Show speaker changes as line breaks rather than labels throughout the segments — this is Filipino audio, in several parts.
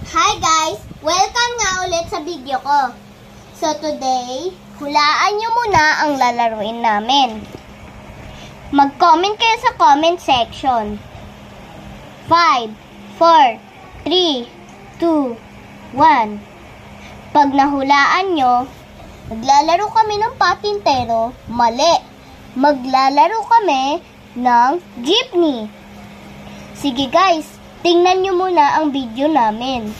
Hi guys! Welcome nga ulit sa video ko. So today, hulaan nyo muna ang lalaruin namin. Mag-comment kayo sa comment section. 5, 4, 3, 2, 1. Pag nahulaan nyo, maglalaro kami ng patintero. Mali! Maglalaro kami ng jeepney. Sige guys, tingnan nyo muna ang video namin.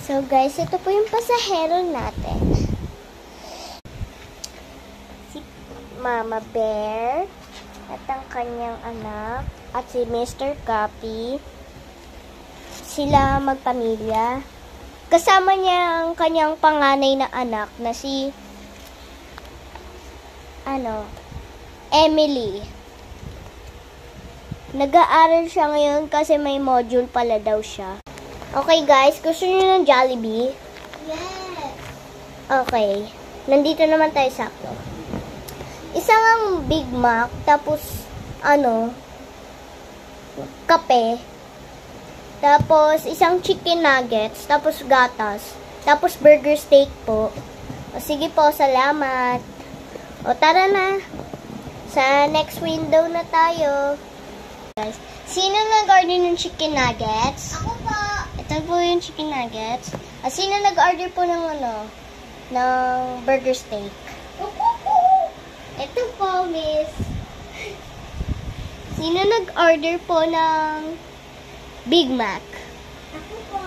So guys, ito po yung pasahero natin. Si Mama Bear at ang kanyang anak at si Mr. Guppy. Sila magpamilya. Kasama niya ang kanyang panganay na anak na si Emily. Nag-aaral siya ngayon kasi may module pala daw siya. Okay guys, gusto niyo ng Jollibee? Yes! Okay, nandito naman tayo sakto. Isang Big Mac, tapos kape, tapos isang chicken nuggets, tapos gatas, tapos burger steak po. O sige po, salamat. O tara na, sa next window na tayo. Guys, sino nag-order ng chicken nuggets? Ako po. Ito po yung chicken nuggets. At sino nag-order po ng ng burger steak? Ito po, miss. Sino nag-order po ng Big Mac? Ako po.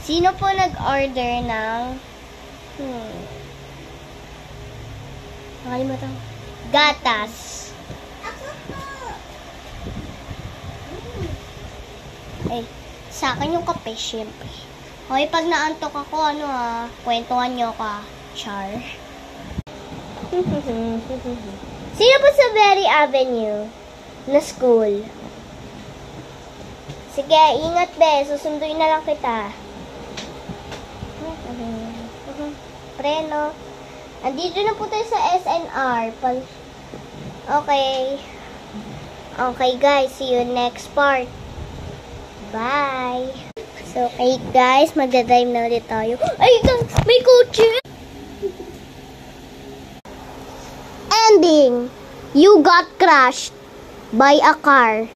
Sino po nag-order ng nakalimutan. Gatas. Ay, sa akin yung kape, syempre. Okay, pag naantok ako, kwentuhan nyo ka. Char. Sino po sa Berry Avenue na school? Sige, ingat be. Susunduin na lang kita. Preno. Andito na po tayo sa SNR. Okay. Okay guys, see you next part. Bye! So, okay guys, magdadrive na ulit tayo. Ay, may kotse! Ending! You got crushed by a car.